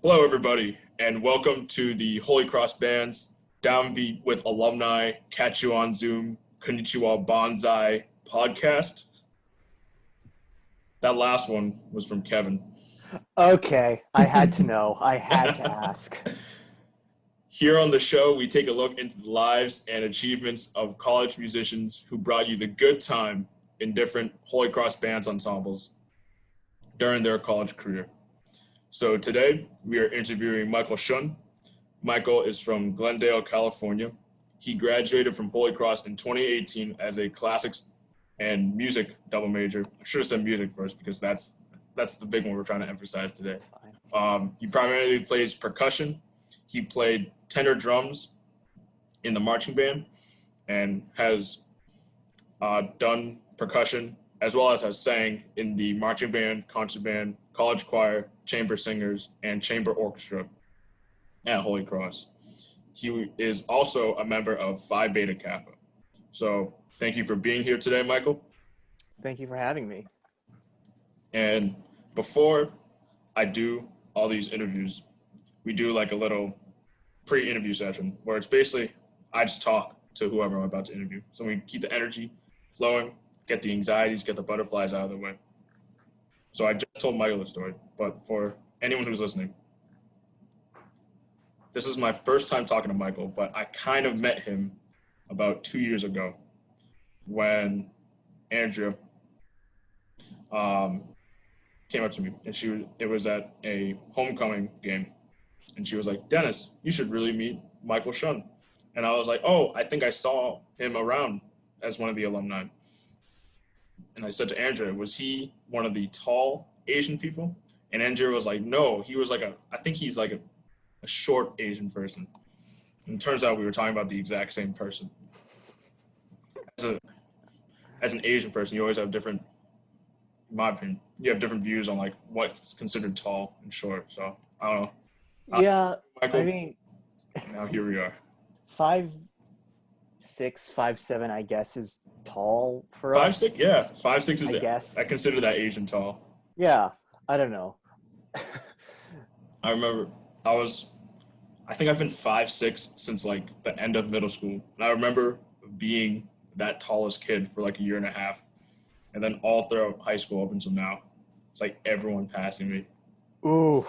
Hello, everybody, and welcome to the Holy Cross Band's Downbeat with Alumni Catch You on Zoom Konnichiwa Bonsai podcast. That last one was from Kevin. Okay, I had to know. I had to ask. Here on the show, we take a look into the lives and achievements of college musicians who brought you the good time in different Holy Cross Bands ensembles during their college career. So today, we are interviewing Michael Shun. Michael is from Glendale, California. He graduated from Holy Cross in 2018 as a classics and music double major. I should have said music first because that's the big one we're trying to emphasize today. He primarily plays percussion. He played tenor drums in the marching band and has done percussion as well as has sang in the marching band, concert band, college choir, chamber singers, and chamber orchestra at Holy Cross. He is also a member of Phi Beta Kappa. So thank you for being here today, Michael. Thank you for having me. And before I do all these interviews, we do like a little pre-interview session where it's basically I just talk to whoever I'm about to interview. So we keep the energy flowing, get the anxieties, get the butterflies out of the way. So I just told Michael the story, but for anyone who's listening, this is my first time talking to Michael, but I kind of met him about 2 years ago when Andrea came up to me, and it was at a homecoming game, and she was like, "Dennis, you should really meet Michael Shun." And I was like, "Oh, I think I saw him around as one of the alumni." And I said to Andrea, "Was he one of the tall Asian people?" And Andrea was like, "No, he was I think he's like a short Asian person." And it turns out we were talking about the exact same person. As an Asian person, you always have different, in my opinion, you have different views on like what's considered tall and short. So I don't know. Yeah, Michael, I mean, now here we are. 5'6", 5'7", I guess is tall for Five us. six, yeah, 5'6" is I I guess. consider that Asian tall. Yeah, I don't know. I remember I think I've been 5'6" since like the end of middle school, and I remember being that tallest kid for like a year and a half, and then all throughout high school up until now, it's like everyone passing me. Ooh,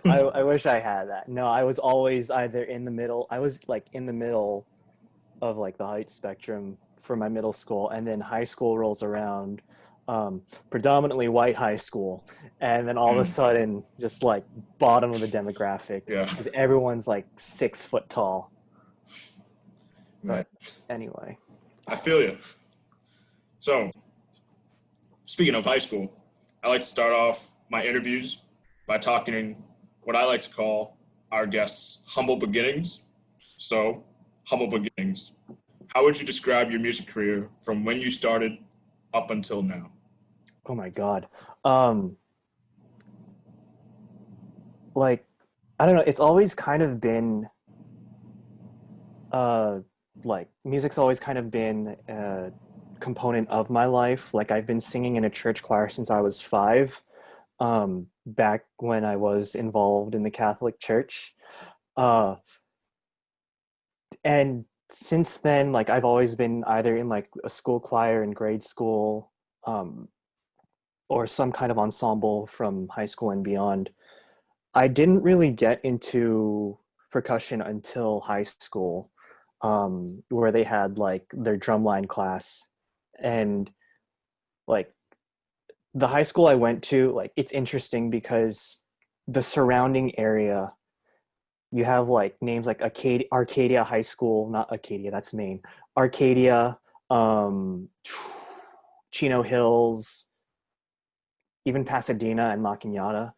I wish I had that. No, I was always either in the middle. I was like in the middle of like the height spectrum for my middle school, and then high school rolls around, predominantly white high school, and then all of a sudden just like bottom of the demographic Yeah, because everyone's like 6 foot tall. man, But anyway, I feel you. So, speaking of high school, I like to start off my interviews by talking what I like to call our guests' humble beginnings. So, humble beginnings. How would you describe your music career from when you started up until now? oh my God, um, like I don't know. It's always kind of been uh like music's always kind of been a component of my life. Like I've been singing in a church choir since I was 5, back when I was involved in the Catholic Church. Uh and since then, like I've always been either in like a school choir in grade school, um or some kind of ensemble from high school and beyond. I didn't really get into percussion until high school, where they had like their drumline class. And like the high school I went to, like it's interesting because the surrounding area, you have like names like Arcadia High School, not Acadia, that's Maine. Arcadia, um, Chino Hills, even Pasadena and La Cañada.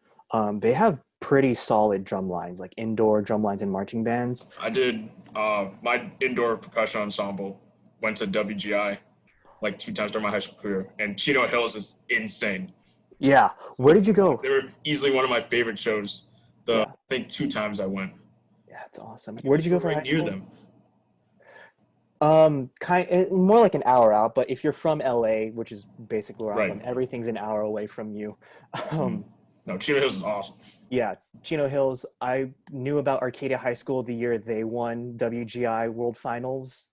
They have pretty solid drum lines, like indoor drum lines and marching bands. I did my indoor percussion ensemble went to WGI like 2 times during my high school career, and Chino Hills is insane. Yeah. Where did you go? They were easily one of my favorite shows. I Yeah. think 2 times I went. Yeah, it's awesome. I Where did think you we go were for right high near school? them. More like an hour out, but if you're from LA, which is basically where I'm Right. from, everything's an hour away from you. Um, No, Chino Hills is awesome. Yeah, Chino Hills. I knew about Arcadia High School the year they won WGI World Finals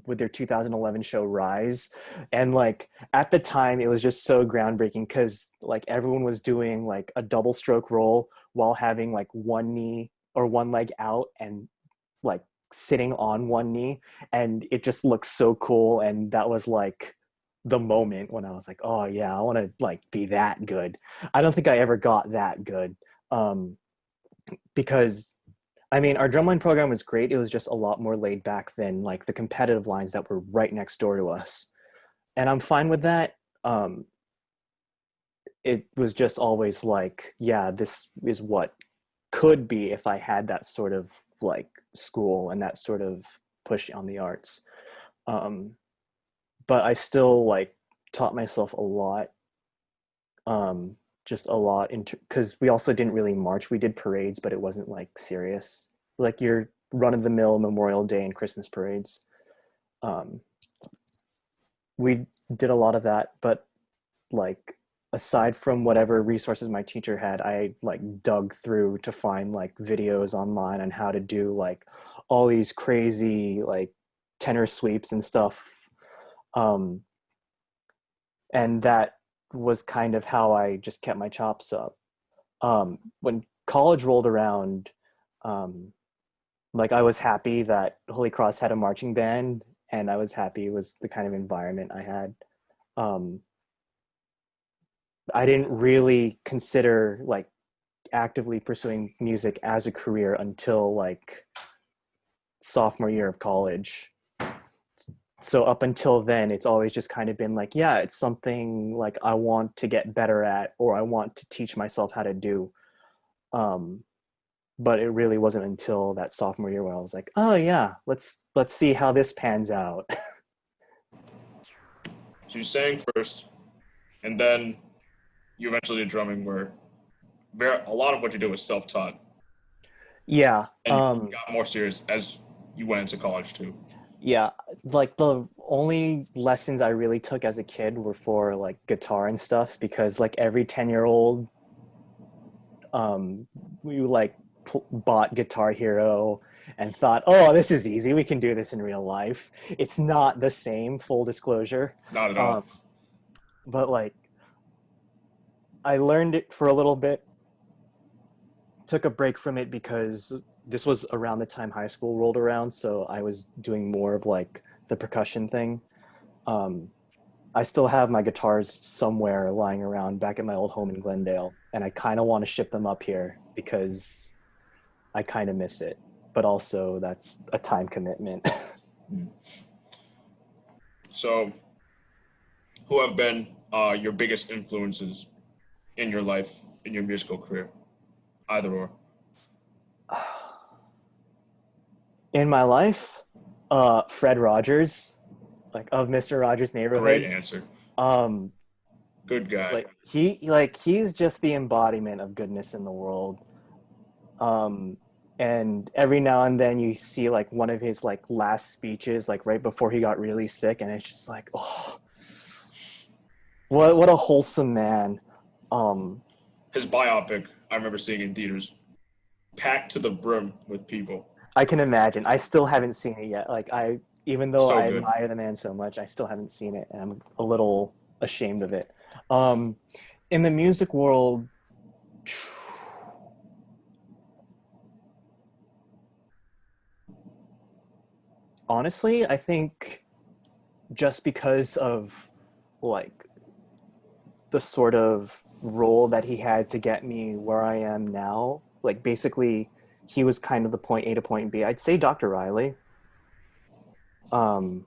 with their 2011 show Rise, and like at the time it was just so groundbreaking because like everyone was doing like a double stroke roll while having like one knee or one leg out and like sitting on one knee, and it just looked so cool. And that was like the moment when I was like, oh yeah, I want to like be that good. I don't think I ever got that good um, because I mean, our drumline program was great. It was just a lot more laid back than like the competitive lines that were right next door to us, and I'm fine with that. Um, it was just always like, yeah, this is what could be if I had that sort of like school and that sort of push on the arts. Um, but I still like taught myself a lot, just a lot because we also didn't really march. We did parades, but it wasn't like serious, like your run of the mill Memorial Day and Christmas parades. Um, we did a lot of that, but like aside from whatever resources my teacher had, I like dug through to find like videos online on how to do like all these crazy like tenor sweeps and stuff. Um, and that was kind of how I just kept my chops up. When college rolled around, um, like I was happy that Holy Cross had a marching band, and I was happy it was the kind of environment I had. Um, I didn't really consider like actively pursuing music as a career until like sophomore year of college. So up until then, it's always just kind of been like, yeah, it's something like I want to get better at or I want to teach myself how to do. Um, but it really wasn't until that sophomore year where I was like, oh yeah, let's see how this pans out. So you sang first, and then you eventually did drumming, where a lot of what you do was self-taught, Yeah. and you got more serious as you went into college too. Yeah, like the only lessons I really took as a kid were for like guitar and stuff because like every 10-year-old we like bought Guitar Hero and thought, "Oh, this is easy. We can do this in real life." It's not the same, full disclosure. Not at all. Um but like I learned it for a little bit, took a break from it because this was around the time high school rolled around, so I was doing more of like the percussion thing. Um I still have my guitars somewhere lying around back at my old home in Glendale, and I kind of want to ship them up here because I kind of miss it. But also, that's a time commitment. So, who have been your biggest influences in your life, in your musical career? Either or. In my life, Fred Rogers, like of Mr. Rogers' Great Neighborhood, answer. um, Good guy. he's just the embodiment of goodness in the world. Um, and every now and then you see like one of his like last speeches, like right before he got really sick, and it's just like, oh, what a wholesome man. Um, His biopic, I remember seeing in theaters, packed to the brim with people. I can imagine. I still haven't seen it yet. Like even though So I good. admire the man so much, I still haven't seen it, and I'm a little ashamed of it. Um, in the music world, honestly, I think just because of like the sort of role that he had to get me where I am now, like basically he was kind of the point A to point B. I'd say Dr. Riley. Um,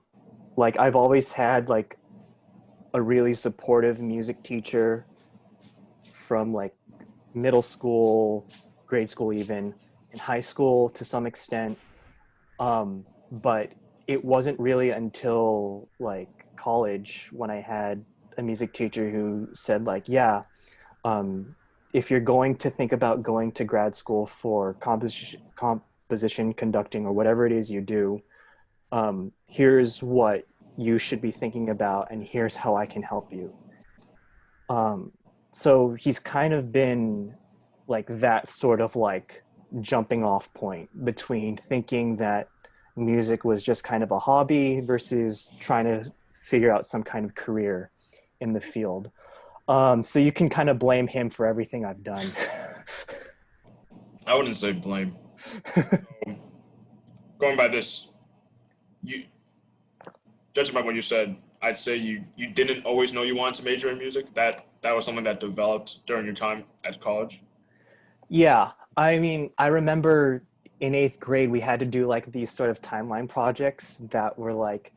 like I've always had like a really supportive music teacher from like middle school, grade school, even in high school to some extent. But it wasn't really until like college when I had a music teacher who said like, yeah, um, if you're going to think about going to grad school for composition conducting or whatever it is you do, here's what you should be thinking about, and here's how I can help you. Um, So he's kind of been like that sort of like jumping off point between thinking that music was just kind of a hobby versus trying to figure out some kind of career in the field. So you can kind of blame him for everything I've done. I wouldn't say blame. So, going by this, you judging by what you said, I'd say you didn't always know you wanted to major in music. That was something that developed during your time at college. Yeah, I mean, I remember in eighth grade we had to do like these sort of timeline projects that were like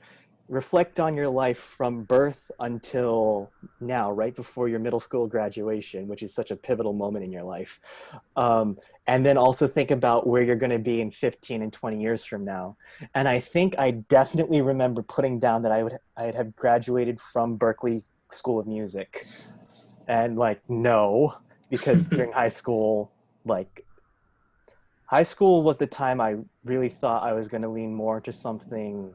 reflect on your life from birth until now, right before your middle school graduation, which is such a pivotal moment in your life. Um, and then also think about where you're going to be in 15 and 20 years from now. And I think I definitely remember putting down that I'd have graduated from Berklee School of Music. And like, no, because during like high school was the time I really thought I was going to lean more into something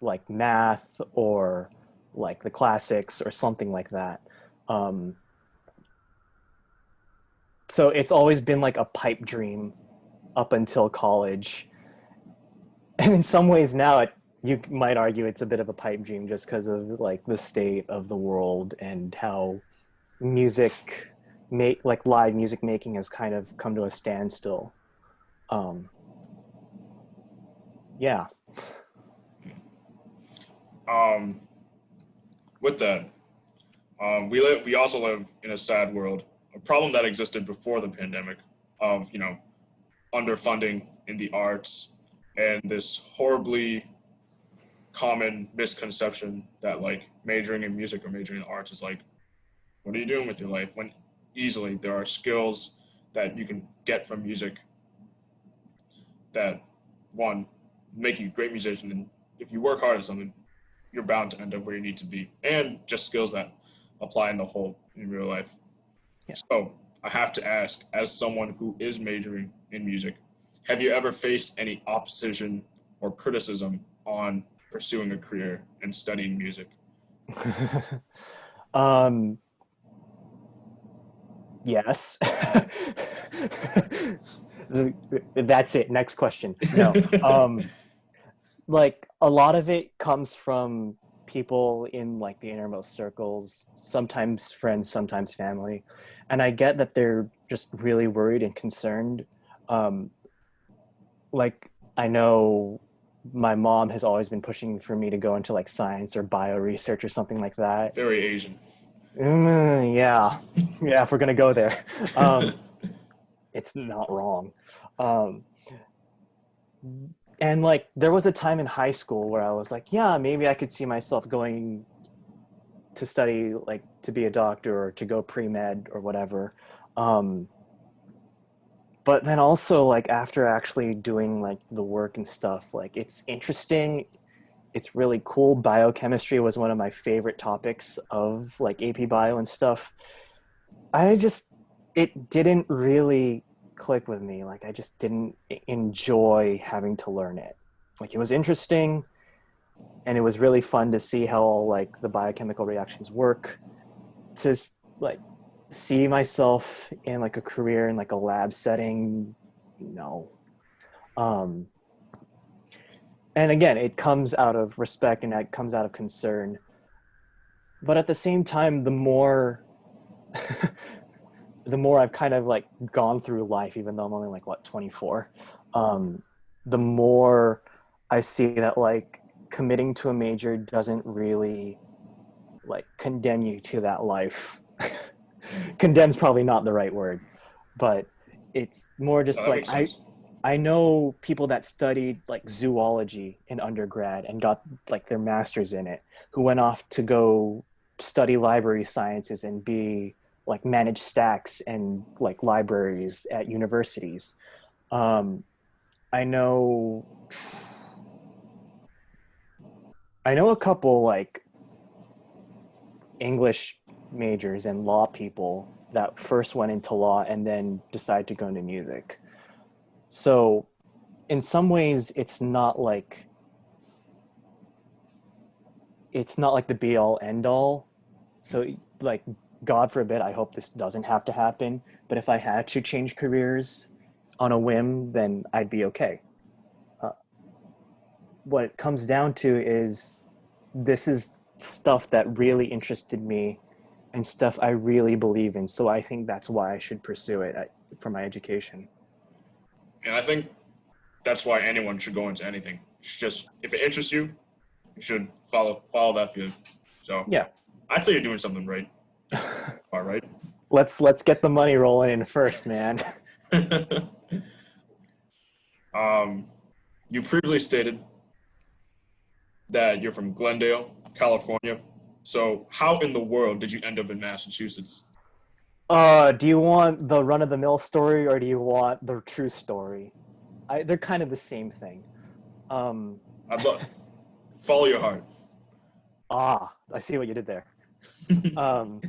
like math or like the classics or something like that. Um, so it's always been like a pipe dream up until college. And in some ways now you might argue it's a bit of a pipe dream just because of like the state of the world and how music make like live music making has kind of come to a standstill. Um, yeah. Um, with that, we also live in a sad world, a problem that existed before the pandemic of underfunding in the arts and this horribly common misconception that like majoring in music or majoring in arts is like, what are you doing with your life? When easily there are skills that you can get from music that one make you a great musician, and if you work hard at something, you're bound to end up where you need to be, and just skills that apply in the whole in real life. Yeah. So I have to ask, as someone who is majoring in music, have you ever faced any opposition or criticism on pursuing a career and studying music? um, yes. That's it. Next question. No. Like a lot of it comes from people in like the innermost circles, sometimes friends, sometimes family. And I get that they're just really worried and concerned. Um, like I know my mom has always been pushing for me to go into like science or bio research or something like that. Very Asian. Yeah, yeah, if we're gonna go there. Um, it's not wrong. Um, and like there was a time in high school where I was like, yeah, maybe I could see myself going to study like to be a doctor or to go pre-med or whatever. Um, but then also like after actually doing like the work and stuff, like it's interesting, it's really cool. Biochemistry was one of my favorite topics of like AP Bio and stuff. I just it didn't really click with me. Like I just didn't enjoy having to learn it. Like it was interesting and it was really fun to see how like the biochemical reactions work. To like see myself in like a career in like a lab setting, no. Um, and again, it comes out of respect and it comes out of concern. But at the same time, the more the more I've kind of like gone through life, even though I'm only like what 24, um, the more I see that like committing to a major doesn't really like condemn you to that life. Condemn's probably not the right word, but it's more No, just that like makes sense. I know people that studied like zoology in undergrad and got like their masters in it, who went off to go study library sciences and be like manage stacks and like libraries at universities. Um, I know I know a couple like English majors and law people that first went into law and then decided to go into music. So in some ways it's not like the be all end all. So like God forbid, I hope this doesn't have to happen. But if I had to change careers on a whim, then I'd be okay. Uh, what it comes down to is this is stuff that really interested me and stuff I really believe in. So I think that's why I should pursue it for my education. And I think that's why anyone should go into anything. It's just if it interests you, you should follow that field. So Yeah. I'd say you're doing something right. All right. Let's get the money rolling in first, man. um, you previously stated that you're from Glendale, California. So how in the world did you end up in Massachusetts? Do you want the run of the mill story or do you want the true story? They're kind of the same thing. Um, I'd love follow your heart. I see what you did there. Um,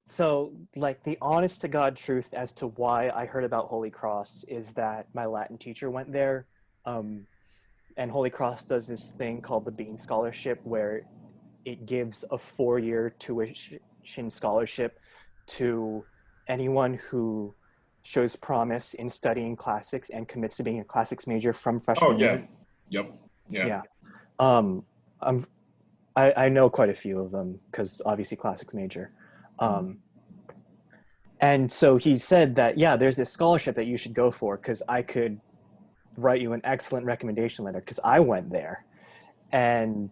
so, like, the honest to God truth as to why I heard about Holy Cross is that my Latin teacher went there. Um, and Holy Cross does this thing called the Bean Scholarship where it gives a 4-year tuition scholarship to anyone who shows promise in studying classics and commits to being a classics major from Oh freshman yeah. year. Yep. Yeah. Yeah. Um, I'm, I know quite a few of them because obviously classics major. Um, and so he said that, yeah, there's this scholarship that you should go for because I could write you an excellent recommendation letter because I went there. And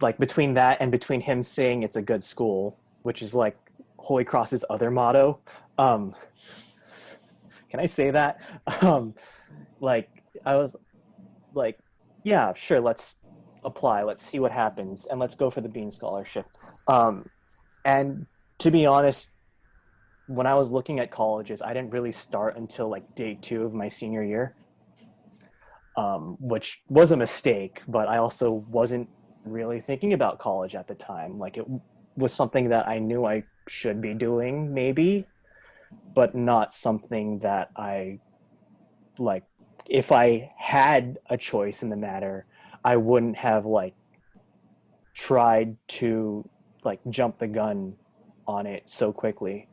like between that and between him saying it's a good school, which is like Holy Cross's other motto, um, can I say that? Um, like I was like, yeah, sure, let's apply, let's see what happens, and let's go for the Bean Scholarship. And to be honest, when I was looking at colleges, I didn't really start until like day 2 of my senior year, which was a mistake, but I also wasn't really thinking about college at the time. Like it was something that I knew I should be doing, maybe, but not something that I like. If I had a choice in the matter, I wouldn't have like tried to like jump the gun on it so quickly.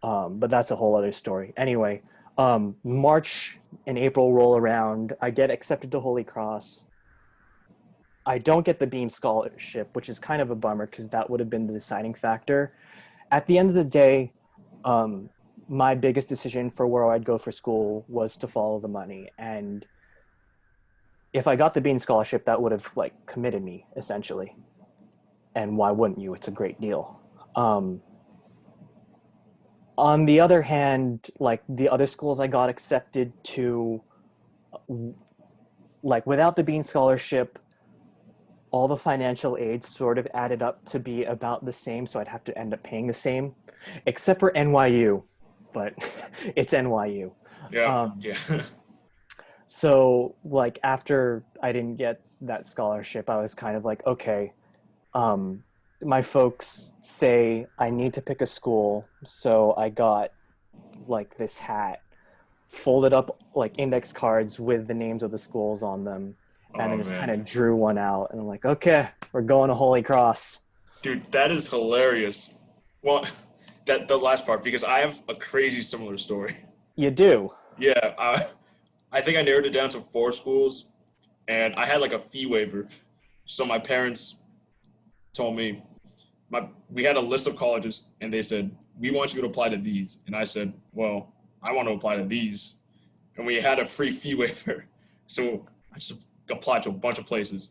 But that's a whole other story. Anyway, March and April roll around. I get accepted to Holy Cross. I don't get the Beam Scholarship, which is kind of a bummer because that would have been the deciding factor. At the end of the day, um, my biggest decision for where I'd go for school was to follow the money. And if I got the Bean Scholarship, that would have like committed me essentially. And why wouldn't you? It's a great deal. On the other hand, like the other schools I got accepted to, like without the Bean Scholarship, all the financial aid sort of added up to be about the same, so I'd have to end up paying the same, except for NYU, but it's NYU. Yeah. Um, Yeah. so like after I didn't get that scholarship, I was kind of like, okay, um, my folks say I need to pick a school, so I got like this hat, folded up like index cards with the names of the schools on them, and Oh then just kind man. of drew one out. And I'm like, okay, we're going to Holy Cross. Dude, that is hilarious. Well, that the last part because I have a crazy similar story. You do. Yeah, I think I narrowed it down to 4 schools, and I had like a fee waiver. So my parents told me we had a list of colleges, and they said we want you to apply to these, and I said, well, I want to apply to these, and we had a free fee waiver, so I just applied to a bunch of places,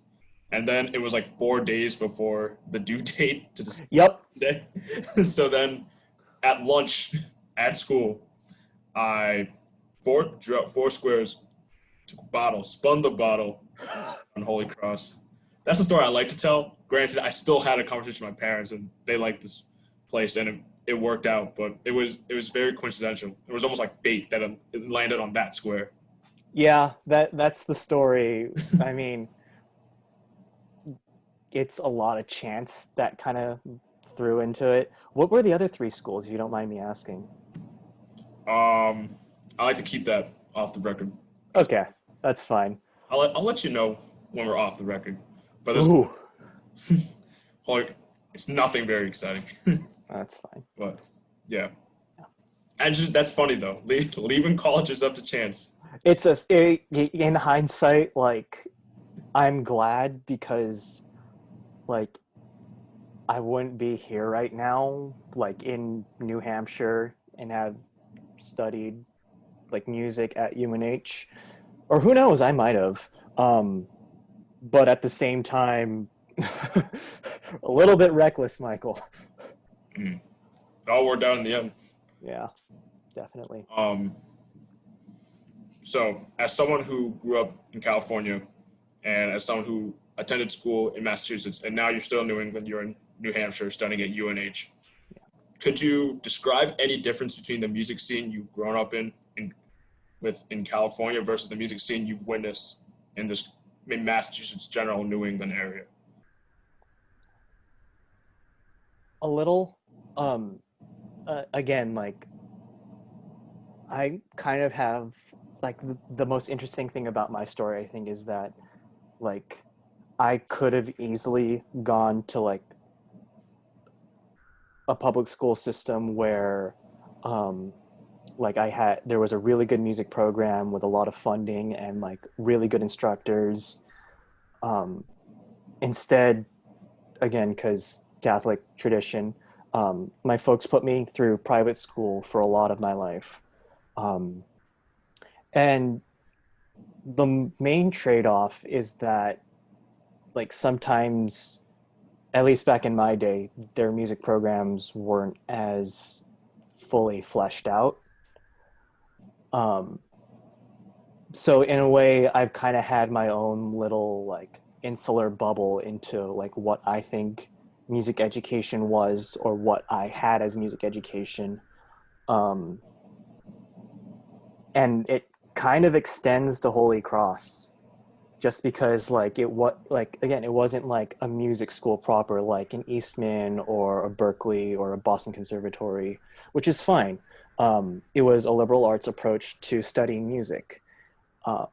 and then it was like 4 days before the due date to decide Yep. today. So then at lunch at school, I four squares, took a bottle, spun the bottle on Holy Cross. That's a story I like to tell. Granted, I still had a conversation with my parents, and they liked this place, and it worked out. But it was very coincidental. It was almost like fate that it landed on that square. Yeah, that's the story. I mean, it's a lot of chance that kind of threw into it. What were the other 3 schools, if you don't mind me asking? I like to keep that off the record. Okay, that's fine. I'll let you know when we're off the record. But this Ooh. Holy, It's nothing very exciting. That's fine. But yeah, and just that's funny though. Leaving college is up to chance. In hindsight, like I'm glad because like I wouldn't be here right now, like in New Hampshire, and have studied like music at UNH, or who knows, I might have. Um, but at the same time, a little bit reckless, Michael. Mm. It all worked out in the end. Yeah, definitely. Um, so as someone who grew up in California and as someone who attended school in Massachusetts, and now you're still in New England, you're in New Hampshire studying at UNH. Could you describe any difference between the music scene you've grown up in California versus the music scene you've witnessed in this in Massachusetts, general New England area? A little. Um, Again, like I kind of have like the most interesting thing about my story, I think, is that like I could have easily gone to like a public school system where um like there was a really good music program with a lot of funding and like really good instructors. um Instead, again, because Catholic tradition, my folks put me through private school for a lot of my life. Um and the main trade-off is that like sometimes, at least back in my day, their music programs weren't as fully fleshed out. um so in a way, I've kind of had my own little like insular bubble into like what I think music education was, or what I had as music education. um and it kind of extends to Holy Cross, just because like what like again, it wasn't like a music school proper like an Eastman or a Berkeley or a Boston Conservatory, which is fine. It was a liberal arts approach to studying music. uh,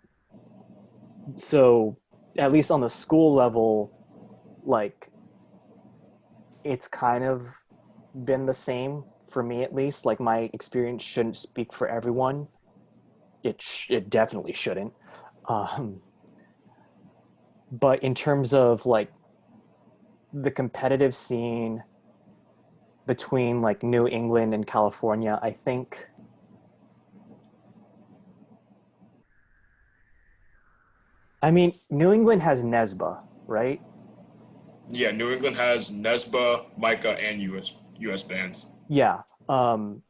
so at least on the school level, like it's kind of been the same for me. At least like my experience shouldn't speak for everyone. It definitely shouldn't. um, but in terms of like the competitive scene between like New England and California, I think, I mean, New England has Nesba, right? Yeah, New England has Nesba, Micah, and US bands, Yeah. um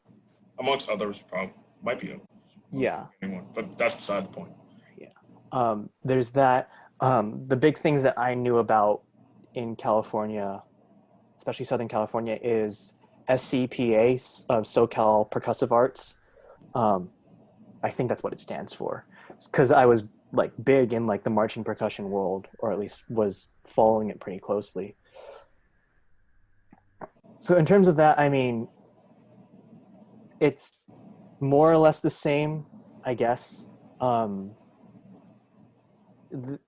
amongst others. Probably might be I'm yeah. forgetting one, but that's beside the point. Yeah. There's that. The big things that I knew about in California, especially Southern California, is SCPA, SoCal Percussive Arts. Um, I think that's what it stands for, because I was like big in like the marching percussion world, or at least was following it pretty closely. So in terms of that, I mean, it's more or less the same, I guess. Um,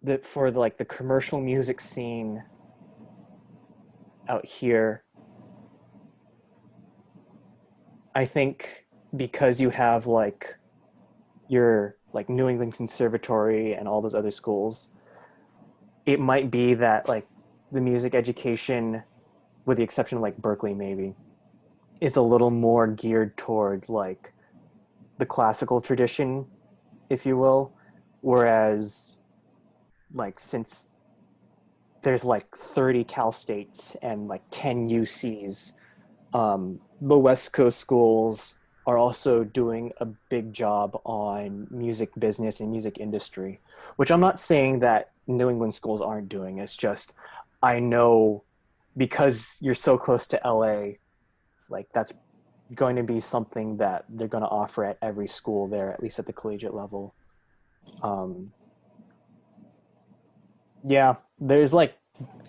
that for like the commercial music scene out here, I think because you have like your like New England Conservatory and all those other schools, it might be that like the music education, with the exception of like Berkeley maybe, is a little more geared toward like the classical tradition, if you will. Whereas like since there's like 30 Cal States and like 10 UCs, the West Coast schools are also doing a big job on music business and music industry, which I'm not saying that New England schools aren't doing. It's just I know, because you're so close to LA, like that's going to be something that they're going to offer at every school there, at least at the collegiate level. Um, yeah, there's like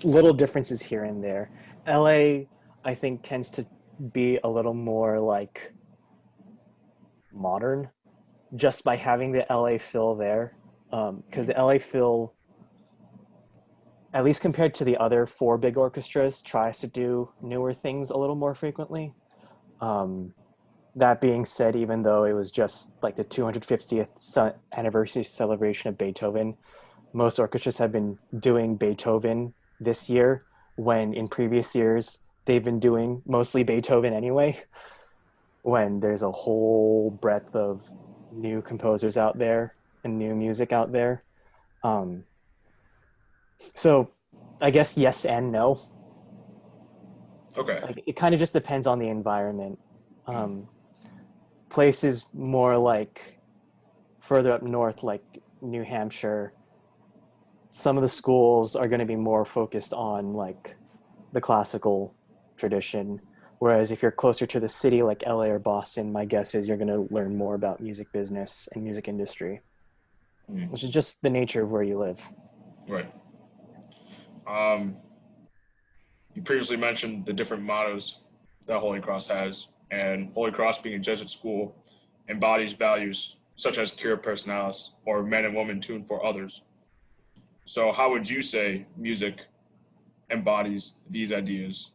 little differences here and there. LA, I think, tends to be a little more like modern, just by having the LA Phil there. Because the LA Phil, at least compared to the other four big orchestras, tries to do newer things a little more frequently. Um, that being said, even though it was just like the 250th anniversary celebration of Beethoven, most orchestras have been doing Beethoven this year, when in previous years they've been doing mostly Beethoven anyway, when there's a whole breadth of new composers out there and new music out there. Um, so I guess yes and no. Okay. Like it kind of just depends on the environment. Mm. Um, Places more like further up north, like New Hampshire, some of the schools are going to be more focused on like the classical tradition. Whereas if you're closer to the city, like LA or Boston, my guess is you're going to learn more about music business and music industry, Mm. which is just the nature of where you live. Right. Um, you previously mentioned the different mottos that Holy Cross has, and Holy Cross, being a Jesuit school, embodies values such as cura personalis, or men and women tuned for others. So, how would you say music embodies these ideas,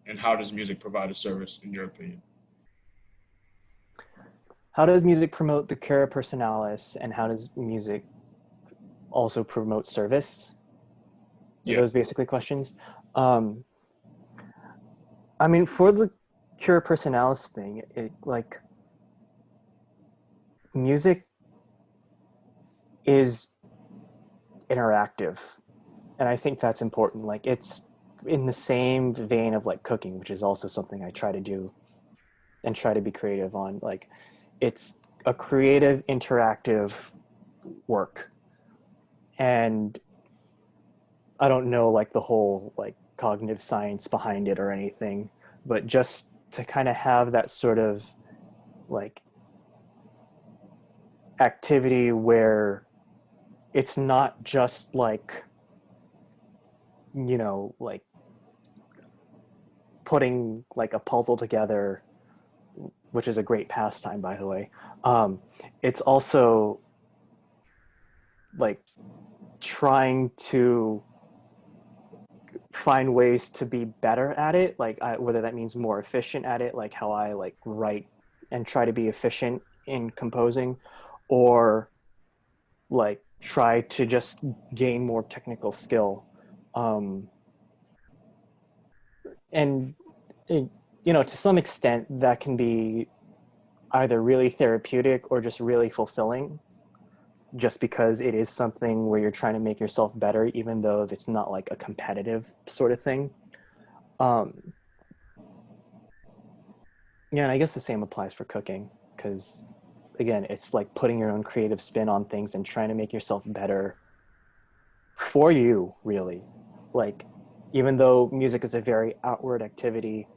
and how does music provide a service, in your opinion? How does music promote the cura personalis, and how does music also promote service? Are Yeah. those basically questions? Um, I mean, for the cura personalis thing, it like music is interactive, and I think that's important. Like it's in the same vein of like cooking, which is also something I try to do and try to be creative on. Like it's a creative, interactive work, and I don't know like the whole like cognitive science behind it or anything, but just to kind of have that sort of like activity where it's not just like, like putting like a puzzle together, which is a great pastime, by the way. It's also like trying to find ways to be better at it, like whether that means more efficient at it, like how I like write and try to be efficient in composing, or like try to just gain more technical skill. Um, and it, to some extent that can be either really therapeutic or just really fulfilling, just because it is something where you're trying to make yourself better, even though it's not like a competitive sort of thing. um yeah, and I guess the same applies for cooking, because again, it's like putting your own creative spin on things and trying to make yourself better for you, really. Like, even though music is a very outward activity,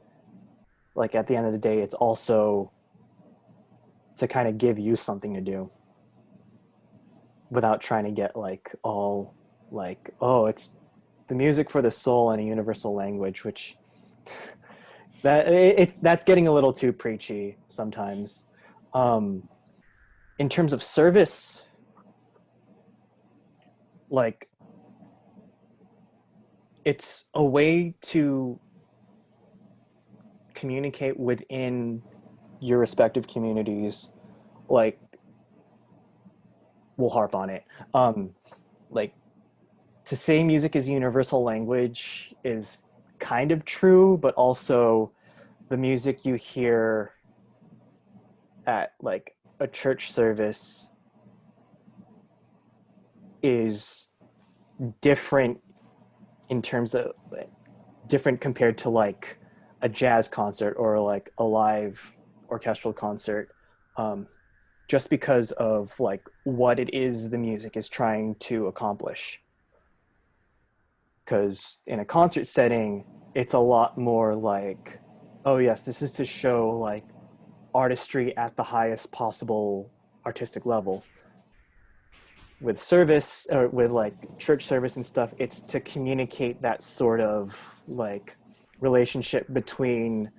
like at the end of the day, it's also to kind of give you something to do without trying to get like all like, oh, it's the music for the soul and a universal language, which that's getting a little too preachy sometimes. Um, in terms of service, like it's a way to communicate within your respective communities. Like we'll harp on it. Like to say music is universal language is kind of true, but also the music you hear at like a church service is different in terms of different compared to like a jazz concert or like a live orchestral concert, um, just because of like what it is the music is trying to accomplish. Because in a concert setting, it's a lot more like, oh yes, this is to show like artistry at the highest possible artistic level. With service or with like church service and stuff, it's to communicate that sort of like relationship between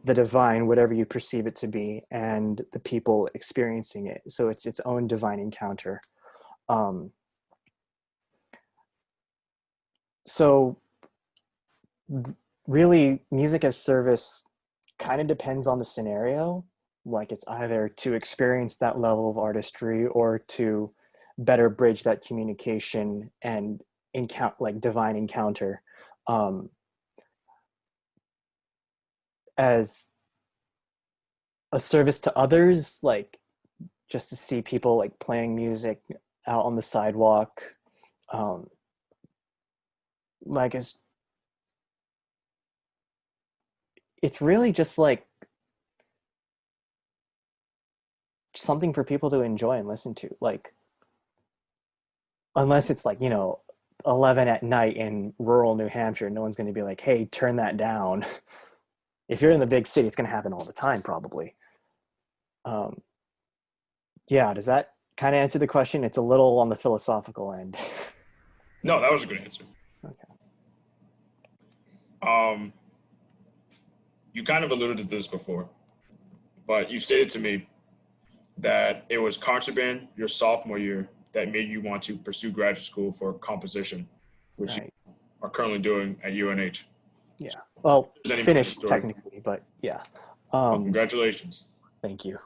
the divine, whatever you perceive it to be, and the people experiencing it. So it's its own divine encounter. um So really, music as service kind of depends on the scenario. Like it's either to experience that level of artistry or to better bridge that communication and encounter, like divine encounter. Um, as a service to others, like just to see people like playing music out on the sidewalk. Um, like it's really just like something for people to enjoy and listen to. Like unless it's like 11 at night in rural New Hampshire, no one's going to be like, hey, turn that down. If you're in the big city, it's going to happen all the time probably. um, yeah, does that kind of answer the question? It's a little on the philosophical end. No, that was a good answer. Okay. Um, you kind of alluded to this before, but you stated to me that it was concert band your sophomore year that made you want to pursue graduate school for composition, which you Right. are currently doing at UNH. Yeah, well, If there's any more to the finished story, technically, but yeah. well, um congratulations. Thank you.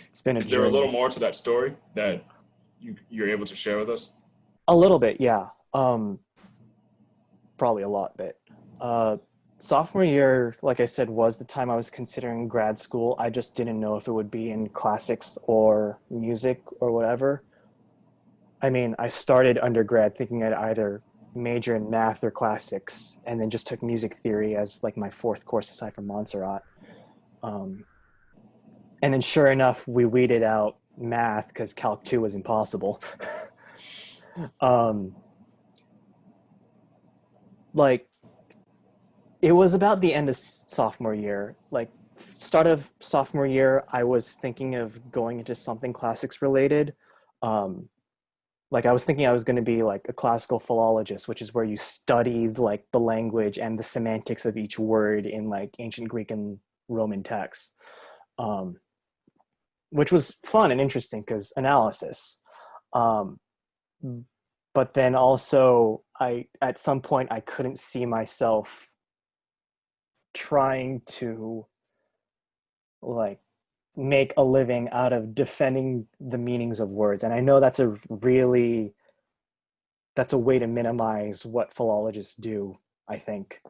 It's been a Is there a little journey. more to that story that you're able to share with us? A little bit, yeah. Probably a lot bit. uh Sophomore year, like I said, was the time I was considering grad school. I just didn't know if it would be in classics or music or whatever. I mean, I started undergrad thinking I'd either major in math or classics, and then just took music theory as like my fourth course aside from Montserrat. Um, and then sure enough, we weeded out math because Calc 2 was impossible. um, like it was about the end of sophomore year. Like start of sophomore year, I was thinking of going into something classics related. Um, like I was thinking I was going to be like a classical philologist, which is where you study like the language and the semantics of each word in like ancient Greek and Roman texts, um, which was fun and interesting because analysis. Um, but then also, I at some point I couldn't see myself trying to like make a living out of defending the meanings of words, and I know that's a way to minimize what philologists do, I think.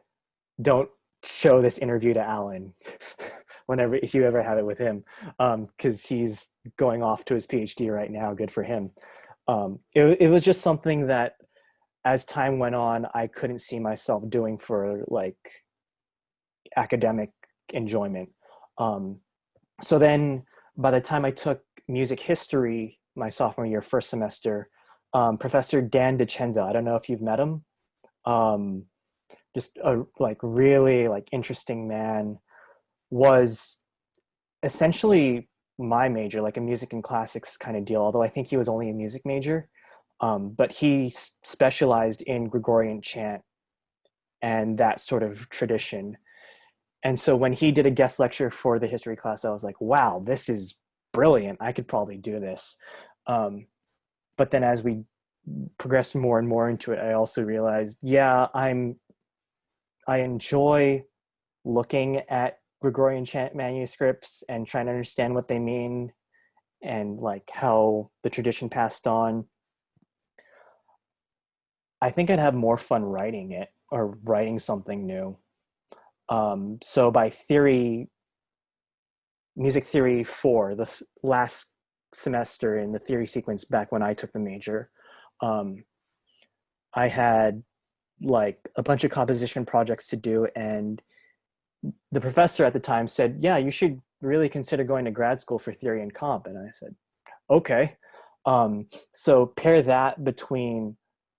Don't show this interview to Alan whenever, if you ever have it with him, because he's going off to his PhD right now. Good for him. It was just something that as time went on, I couldn't see myself doing for like academic enjoyment. Um, so then by the time I took music history my sophomore year, first semester, Professor Dan DeCenza, I don't know if you've met him. Um, just a like really like interesting man, was essentially my major, like a music and classics kind of deal, although I think he was only a music major. But he specialized in Gregorian chant and that sort of tradition. And so when he did a guest lecture for the history class, I was like, wow, this is brilliant. I could probably do this. Um, but then as we progressed more and more into it, I also realized, yeah, I enjoy looking at Gregorian chant manuscripts and trying to understand what they mean and like how the tradition passed on. I think I'd have more fun writing it or writing something new. So by theory, music theory 4, the last semester in the theory sequence back when I took the major, um, I had like a bunch of composition projects to do, and the professor at the time said, yeah, you should really consider going to grad school for theory and comp. And I said, okay. So pair that between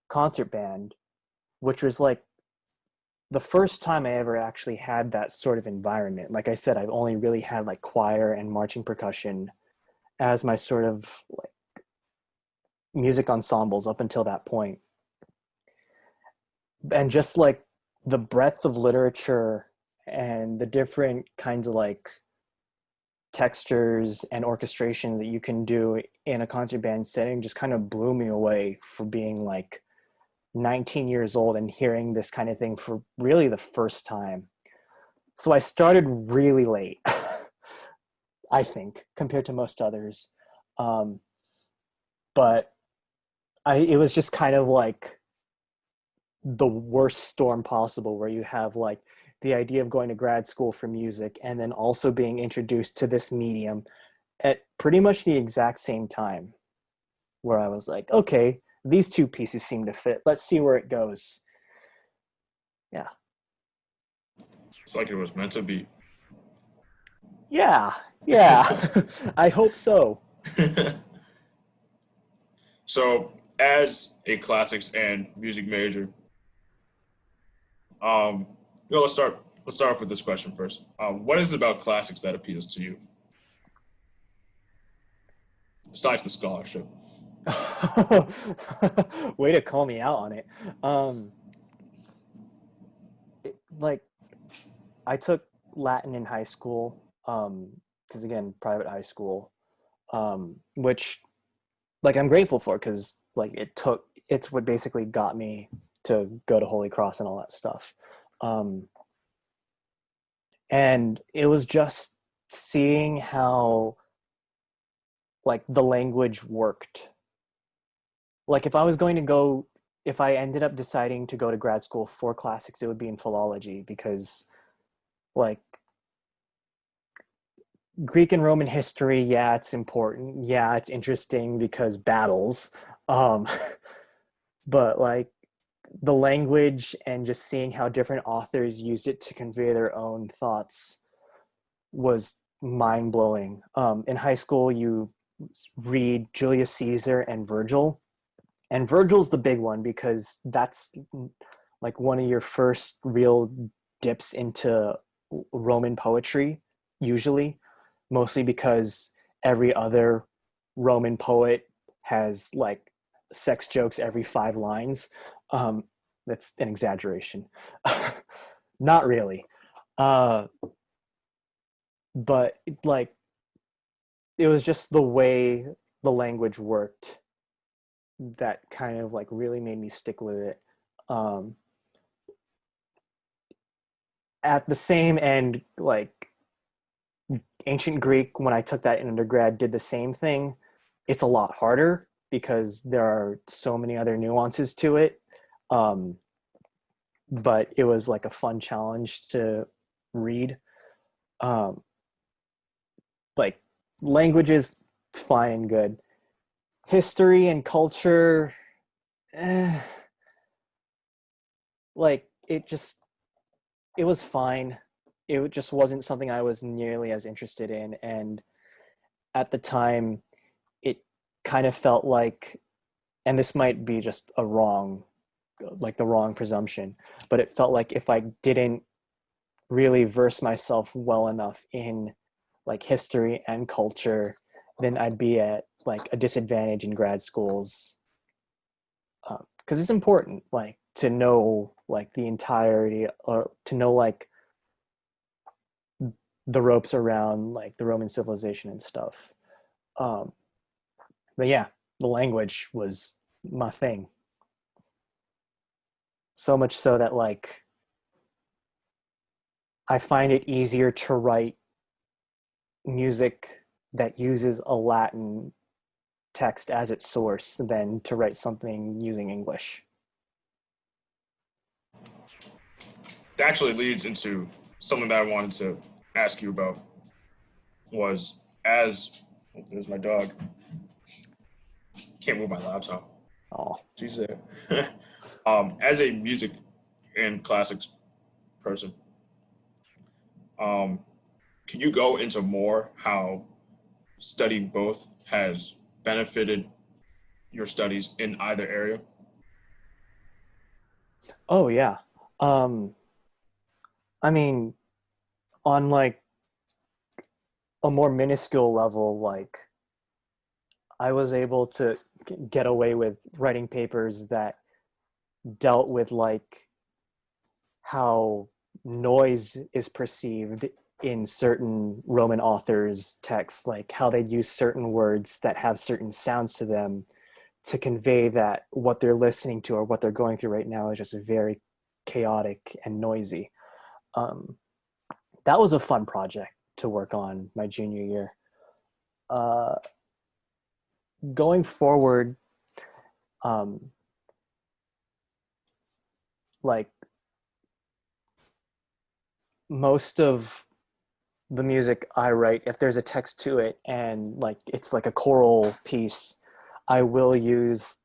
concert band, which was like the first time I ever actually had that sort of environment. Like I said, I've only really had like choir and marching percussion as my sort of like music ensembles up until that point. And just like the breadth of literature and the different kinds of like textures and orchestration that you can do in a concert band setting just kind of blew me away for being like 19 years old and hearing this kind of thing for really the first time. So I started really late, I think, compared to most others. Um, but it was just kind of like the worst storm possible, where you have like the idea of going to grad school for music and then also being introduced to this medium at pretty much the exact same time, where I was like, okay, these two pieces seem to fit. Let's see where it goes. Yeah. It's like it was meant to be. Yeah. Yeah. I hope so. So, as a classics and music major, um, let's start off with this question first. What is it about classics that appeals to you, besides the scholarship? Way to call me out on it. Um, like I took Latin in high school, because again, private high school, which like I'm grateful for, because like it's what basically got me to go to Holy Cross and all that stuff. Um, and it was just seeing how like the language worked. Like if I ended up deciding to go to grad school for classics, it would be in philology, because like Greek and Roman history, yeah, it's important. Yeah, it's interesting because battles. Um, but like the language and just seeing how different authors used it to convey their own thoughts was mind blowing. In high school, you read Julius Caesar and Virgil, and Virgil's the big one because that's like one of your first real dips into Roman poetry, usually, mostly because every other Roman poet has like sex jokes every 5 lines. Um, that's an exaggeration. Not really. Uh, but like it was just the way the language worked that kind of like really made me stick with it. Um, at the same end, like ancient Greek, when I took that in undergrad, did the same thing. It's a lot harder because there are so many other nuances to it. Um, but it was like a fun challenge to read. Um, like languages, fine and good. History and culture, eh, like it was fine. It just wasn't something I was nearly as interested in. And at the time, it kind of felt like, and this might be just like the wrong presumption, but it felt like if I didn't really verse myself well enough in like history and culture, then I'd be at like a disadvantage in grad schools. Because it's important, like to know like the entirety, or to know like the ropes around like the Roman civilization and stuff. Um, but yeah, the language was my thing. So much so that like I find it easier to write music that uses a Latin text as its source than to write something using English. That actually leads into something that I wanted to ask you about was as oh, there's my dog. Can't move my laptop. Oh, She's there. As a music and classics person, um, can you go into more how studying both has benefited your studies in either area? oh yeah. Um, I mean, on like a more minuscule level, like I was able to get away with writing papers that dealt with like how noise is perceived in certain Roman authors' texts, like how they'd use certain words that have certain sounds to them to convey that what they're listening to or what they're going through right now is just very chaotic and noisy. Um, that was a fun project to work on my junior year. Uh, Going forward, um, like most of the music I write, if there's a text to it and like it's like a choral piece, I will use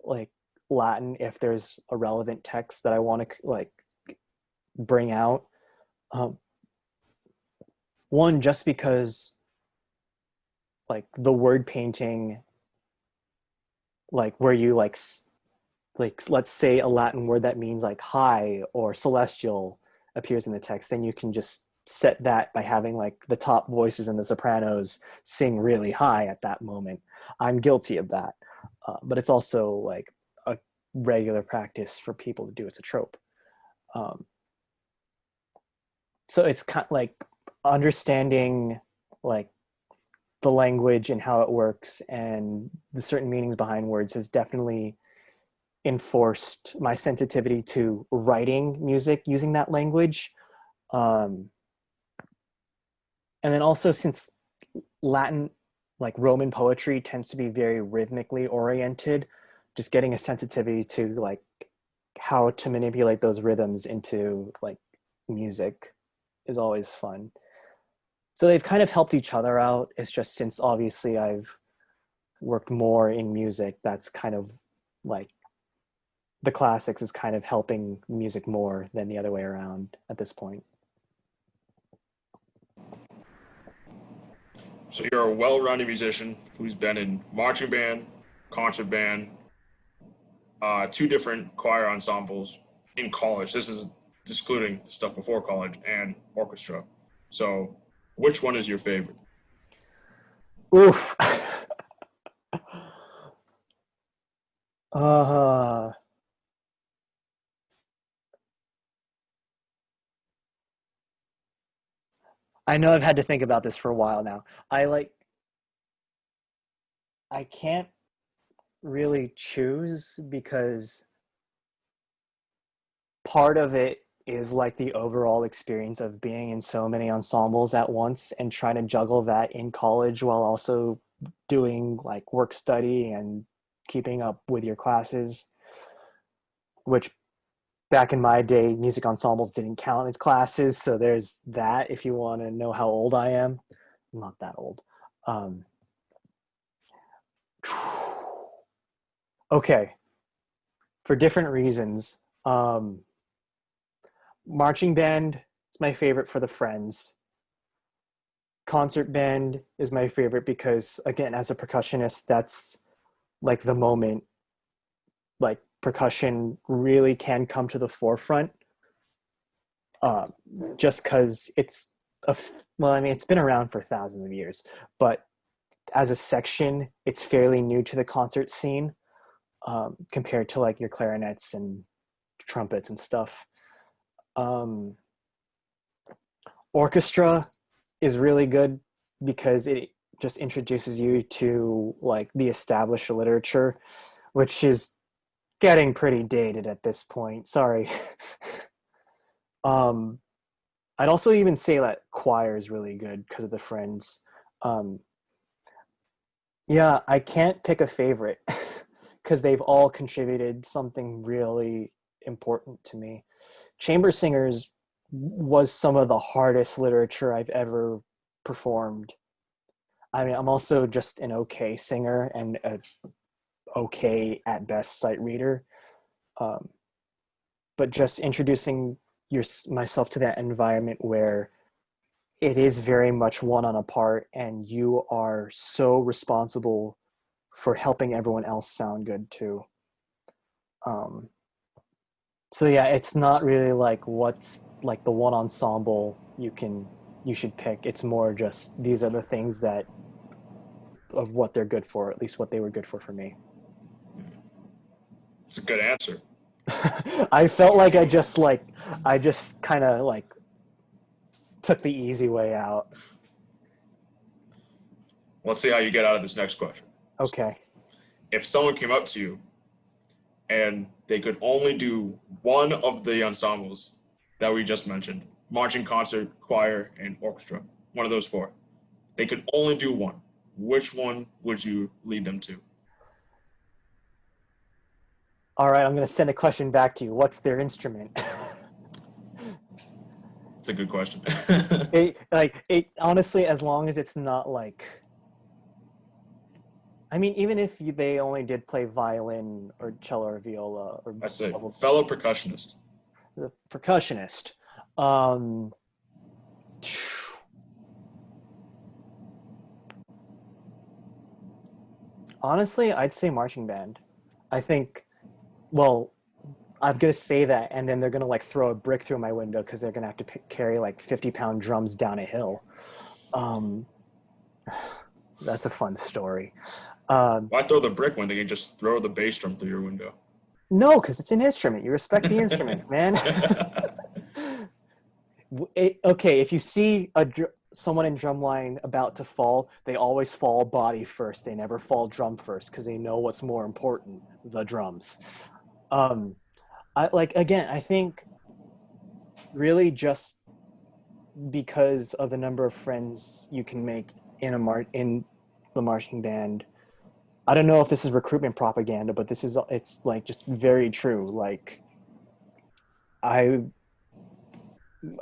like Latin if there's a relevant text that I want to like bring out. Um, One, just because like the word painting, like where you like let's say a Latin word that means like high or celestial appears in the text, then you can just set that by having like the top voices and the sopranos sing really high at that moment. I'm guilty of that, but it's also like a regular practice for people to do. It's a trope. Um, so it's kind of like understanding like the language and how it works and the certain meanings behind words has definitely enforced my sensitivity to writing music using that language. Um, and then also since Latin, like Roman poetry, tends to be very rhythmically oriented, just getting a sensitivity to like how to manipulate those rhythms into like music is always fun. So they've kind of helped each other out. It's just since obviously I've worked more in music, that's kind of like the classics is kind of helping music more than the other way around at this point. So you're a well-rounded musician who's been in marching band, concert band, two different choir ensembles in college. This is excluding the stuff before college and orchestra. So, which one is your favorite? Oof. uh, I know I've had to think about this for a while now. I like, I can't really choose because part of it is like the overall experience of being in so many ensembles at once and trying to juggle that in college while also doing like work study and keeping up with your classes, which back in my day music ensembles didn't count as classes, so there's that if you want to know how old I am. I'm not that old. um okay, for different reasons. Marching band is my favorite for the friends. Concert band is my favorite because again, as a percussionist, that's like the moment like percussion really can come to the forefront. um, just because it's well, I mean, it's been around for thousands of years, but as a section, it's fairly new to the concert scene, compared to like your clarinets and trumpets and stuff. Um, Orchestra is really good because it just introduces you to like the established literature, which is getting pretty dated at this point. Sorry. um, I'd also even say that choir is really good because of the friends. Um, yeah, I can't pick a favorite because they've all contributed something really important to me. Chamber singers was some of the hardest literature I've ever performed. I mean, I'm also just an okay singer and a okay at best sight reader. Um, but just introducing myself to that environment where it is very much one on a part and you are so responsible for helping everyone else sound good too. Um, so yeah, it's not really like what's like the one ensemble you should pick. It's more just these are the things that of what they're good for, at least what they were good for me. It's a good answer. I felt like I just kind of like took the easy way out. Let's see how you get out of this next question. Okay. if someone came up to you and they could only do one of the ensembles that we just mentioned, marching, concert, choir, and orchestra, one of those four, they could only do one, which one would you lead them to? All right, I'm going to send a question back to you. What's their instrument? It's a good question. Honestly, as long as it's not like, I mean, even if they only did play violin or cello or viola or I say, double, fellow percussionist. the percussionist. Um, Honestly, I'd say marching band. I think, well, I'm gonna say that, and then they're gonna like throw a brick through my window because they're gonna have to carry like 50-pound drums down a hill. Um, that's a fun story. Um, Why throw the brick when they can just throw the bass drum through your window? no, because it's an instrument. You respect the instruments, man. Okay, if you see someone in drumline about to fall, they always fall body first. They never fall drum first because they know what's more important, the drums. Um, I like again, I think really just because of the number of friends you can make in the marching band. I don't know if this is recruitment propaganda, but it's like just very true. Like I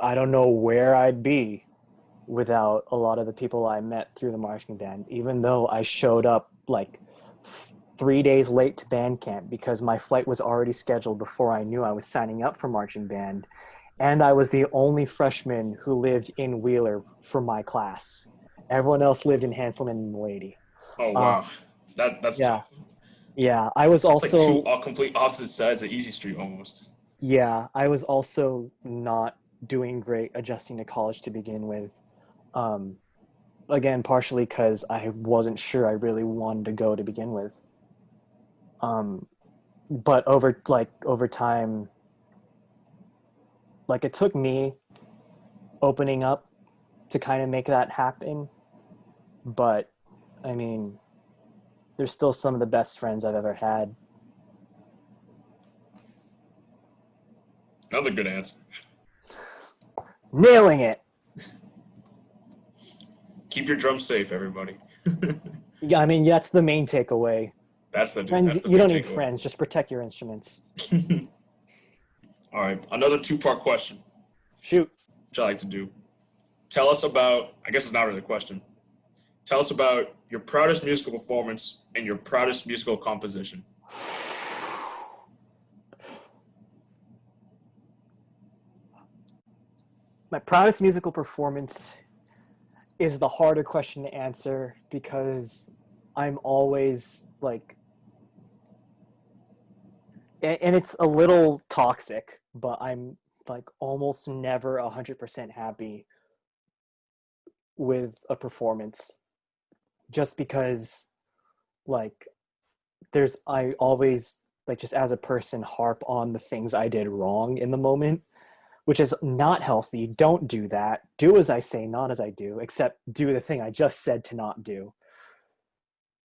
I don't know where I'd be without a lot of the people I met through the marching band, even though I showed up like 3 days late to band camp because my flight was already scheduled before I knew I was signing up for marching band. And I was the only freshman who lived in Wheeler for my class. Everyone else lived in Hanselman and Lady. Oh wow, Um, that's yeah, tough. yeah. I was It's like two also, all complete opposite sides of Easy Street almost. yeah, I was also not doing great adjusting to college to begin with. Um, Again, partially because I wasn't sure I really wanted to go to begin with. Um, but over time, like it took me opening up to kind of make that happen. But I mean, they're still some of the best friends I've ever had. Another good answer. Nailing it. Keep your drums safe, everybody. Yeah, I mean, that's the main takeaway. Friends, That's the you main don't need takeaway. friends. Just protect your instruments. All right, another two-part question, Shoot. which I like to do. Tell us about. I guess it's not really a question. Tell us about your proudest musical performance and your proudest musical composition. My proudest musical performance is the harder question to answer because I'm always like, and it's a little toxic, but I'm like almost never 100% happy with a performance just because like I always like just as a person harp on the things I did wrong in the moment, which is not healthy. Don't do that. Do as I say, not as I do, except do the thing I just said to not do.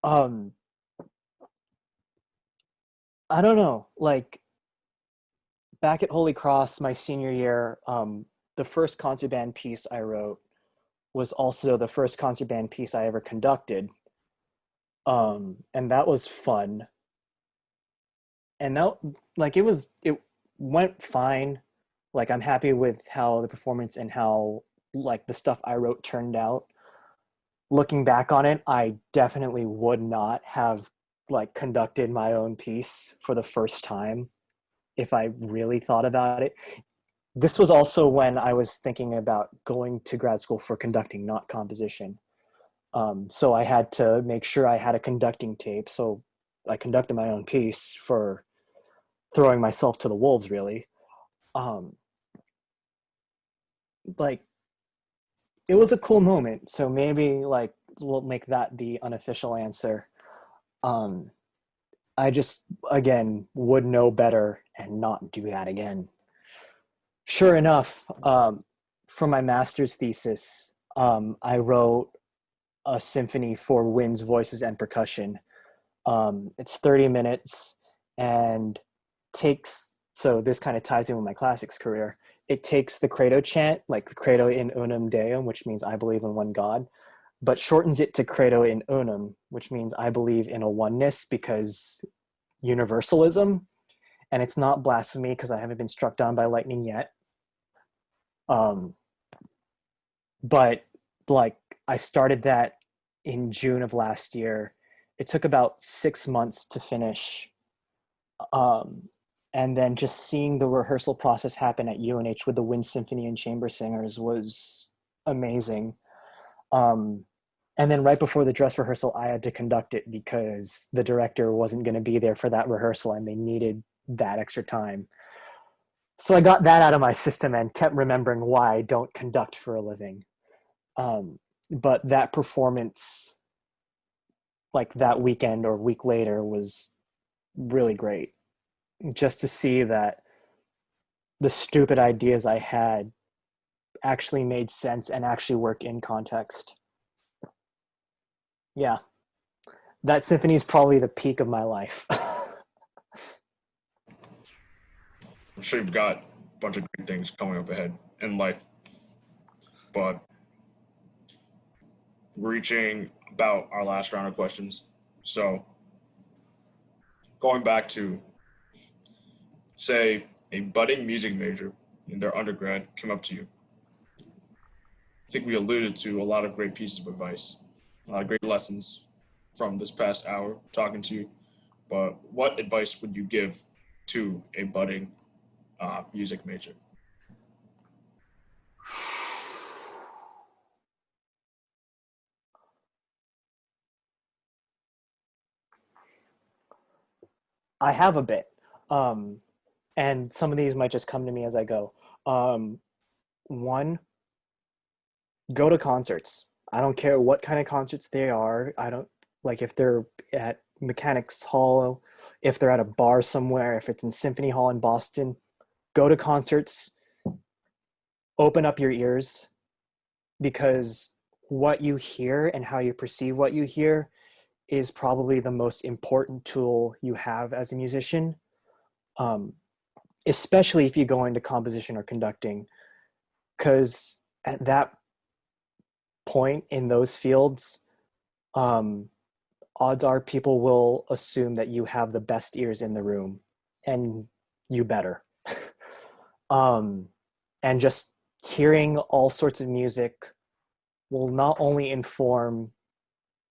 Um I don't know. Like back at Holy Cross my senior year, the first concert band piece I wrote was also the first concert band piece I ever conducted. And that was fun. And that like it went fine. Like I'm happy with how the performance and how like the stuff I wrote turned out. Looking back on it, I definitely would not have like conducted my own piece for the first time if I really thought about it. This was also when I was thinking about going to grad school for conducting, not composition. So I had to make sure I had a conducting tape. So I conducted my own piece for throwing myself to the wolves, really. Um, like it was a cool moment. So maybe like we'll make that the unofficial answer. Um, I just again would know better and not do that again. Sure enough, for my master's thesis, I wrote a symphony for winds, voices, and percussion. It's 30 minutes and takes, so this kind of ties in with my classics career. It takes the credo chant, like the credo in unum deum, which means I believe in one God, but shortens it to credo in unum, which means I believe in a oneness because universalism. And it's not blasphemy because I haven't been struck down by lightning yet. Um, but like I started that in June of last year. It took about 6 months to finish. Um, and then just seeing the rehearsal process happen at UNH with the wind symphony and chamber singers was amazing. Um, and then right before the dress rehearsal, I had to conduct it because the director wasn't going to be there for that rehearsal and they needed that extra time. So I got that out of my system and kept remembering why I don't conduct for a living. But that performance, like that weekend or week later, was really great. Just to see that the stupid ideas I had actually made sense and actually worked in context. Yeah, that symphony is probably the peak of my life. I'm sure you've got a bunch of great things coming up ahead in life, but we're reaching about our last round of questions. So, going back to, say, a budding music major in their undergrad came up to you. I think we alluded to a lot of great pieces of advice, a lot of great lessons from this past hour talking to you. But what advice would you give to a budding music major? I have a bit. Um, and some of these might just come to me as I go. Um, One, go to concerts. I don't care what kind of concerts they are. I don't like if they're at Mechanics Hall, if they're at a bar somewhere, if it's in Symphony Hall in Boston. Go to concerts, open up your ears because what you hear and how you perceive what you hear is probably the most important tool you have as a musician, um, especially if you go into composition or conducting. Because at that point in those fields, um, odds are people will assume that you have the best ears in the room, and you better. um, and just hearing all sorts of music will not only inform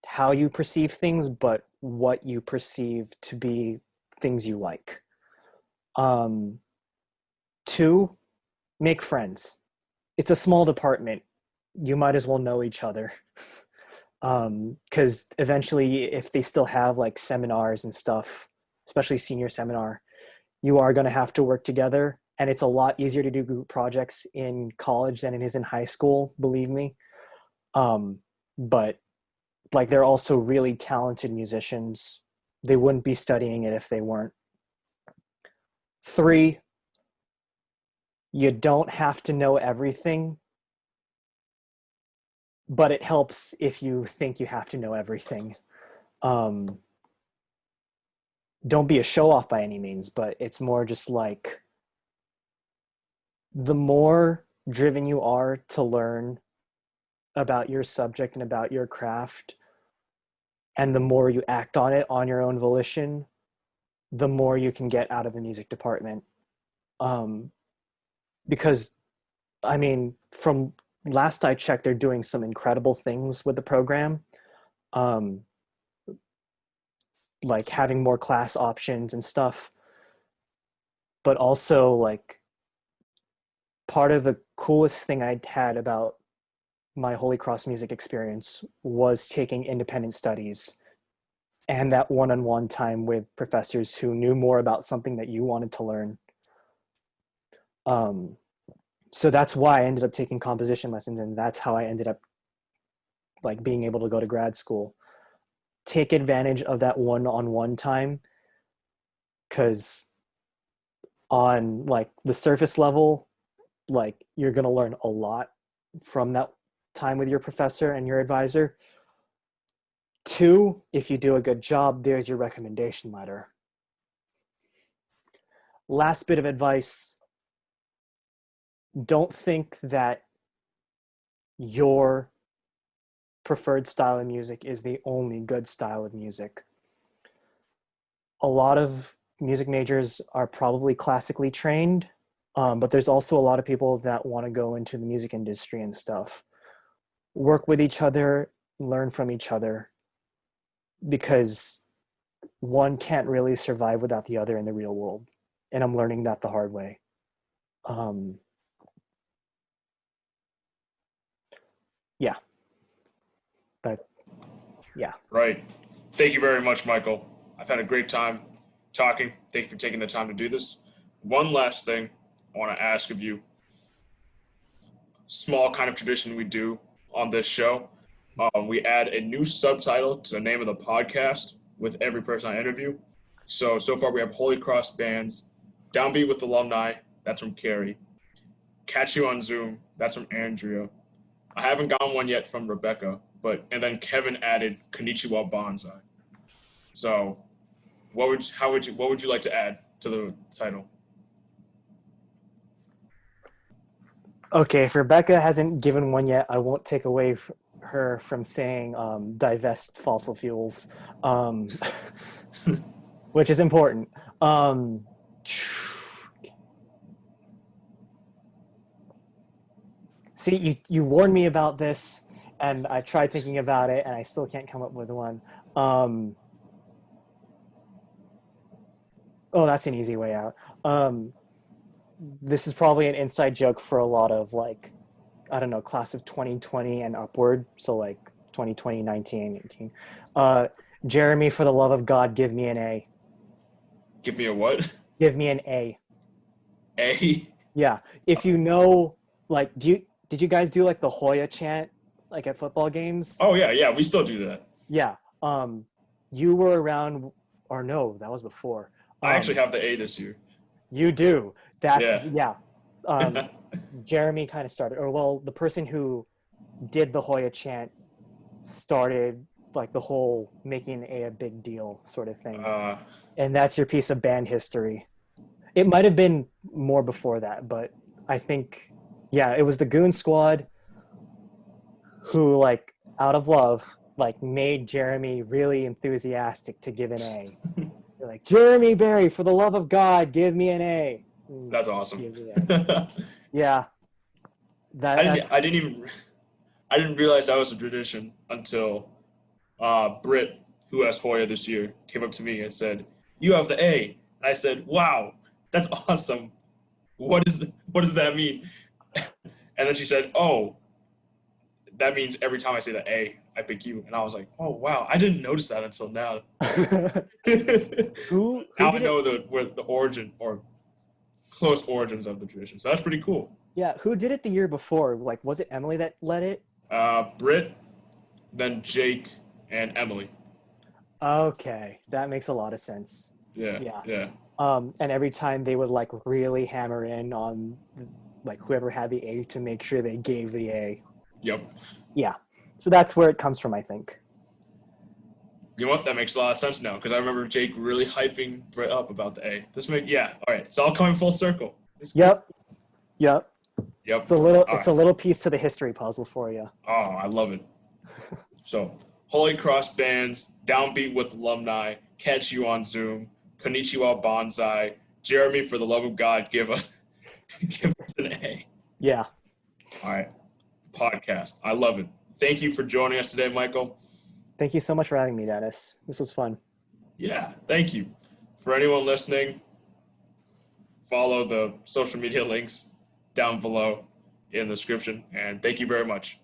how you perceive things, but what you perceive to be things you like. Um, Two, make friends. It's a small department. You might as well know each other. Because eventually, if they still have like seminars and stuff, especially senior seminar, you are going to have to work together. And it's a lot easier to do group projects in college than it is in high school, believe me. Um, but like they're also really talented musicians. They wouldn't be studying it if they weren't. Three, you don't have to know everything, but it helps if you think you have to know everything. Um, don't be a show off by any means, but it's more just like the more driven you are to learn about your subject and about your craft, and the more you act on it on your own volition, the more you can get out of the music department. Um, because, I mean, from last I checked, they're doing some incredible things with the program. Um, like having more class options and stuff, but also like part of the coolest thing I'd had about my Holy Cross music experience was taking independent studies and that one-on-one time with professors who knew more about something that you wanted to learn. Um, so that's why I ended up taking composition lessons, and that's how I ended up like being able to go to grad school. Take advantage of that one-on-one time, because on like the surface level, like you're going to learn a lot from that time with your professor and your advisor, 2, if you do a good job, there's your recommendation letter. Last bit of advice, don't think that your preferred style of music is the only good style of music. A lot of music majors are probably classically trained, but there's also a lot of people that want to go into the music industry and stuff. Work with each other, learn from each other, because one can't really survive without the other in the real world. And I'm learning that the hard way. Um, yeah, but yeah. Right. Thank you very much, Michael. I've had a great time talking. Thank you for taking the time to do this. One last thing I want to ask of you. Small kind of tradition we do on this show. We add a new subtitle to the name of the podcast with every person I interview. So far we have Holy Cross Bands, Downbeat with Alumni, that's from Carrie, Catch You on Zoom, that's from Andrea. I haven't gotten one yet from Rebecca, and then Kevin added Konnichiwa Bonsai. So what would you like to add to the title? Okay, if Rebecca hasn't given one yet, I won't take away her from saying divest fossil fuels, um, which is important. Um, See, you warned me about this, and I tried thinking about it, and I still can't come up with one. Um, oh, that's an easy way out. Um, this is probably an inside joke for a lot of like, I don't know, class of 2020 and upward. So like 2020, 19, 18. Jeremy, for the love of God, give me an A. Give me a what? Give me an A. A? Yeah. If you know, like, did you guys do like the Hoya chant like at football games? Oh yeah, we still do that. Yeah. You were around, or no, that was before. I actually Um, have the A this year. you do. That's Yeah. yeah. Um, Jeremy kind of started, or well, the person who did the Hoya chant started like the whole making a big deal sort of thing. uh, And that's your piece of band history. It might have been more before that, but I think, yeah, it was the Goon Squad who, like, out of love, like, made Jeremy really enthusiastic to give an A. They're like, Jeremy Berry, for the love of God, give me an A. And that's awesome. give me an A. Yeah, that's I didn't even I didn't realize that was a tradition until Britt, who has Hoya this year, came up to me and said, "You have the A." And I said, "Wow, that's awesome. What does that mean?" And then she said, "Oh, that means every time I say the A, I pick you." And I was like, "Oh wow, I didn't notice that until now." who Now I did it? know the origin or close origins of the tradition. So that's pretty cool. Yeah, who did it the year before? Like, was it Emily that led it? Britt, then Jake, and Emily. Okay, that makes a lot of sense. Yeah, Yeah. yeah. And every time they would like really hammer in on like whoever had the A to make sure they gave the A. Yep. Yeah. So that's where it comes from, I think. You know what? That makes a lot of sense now because I remember Jake really hyping Britt up about the A. Yeah. All right. It's all coming full circle. It's good. Yep. Yep. Yep. All It's right. a little piece to the history puzzle for you. Oh, I love it. So, Holy Cross Bands, Downbeat with Alumni, Catch You on Zoom, Konnichiwa Bonsai, Jeremy, for the love of God, give us give us an A. Yeah. All right. Podcast. I love it. Thank you for joining us today, Michael. Thank you so much for having me, Dennis. This was fun. Yeah, thank you. For anyone listening, follow the social media links down below in the description. And thank you very much.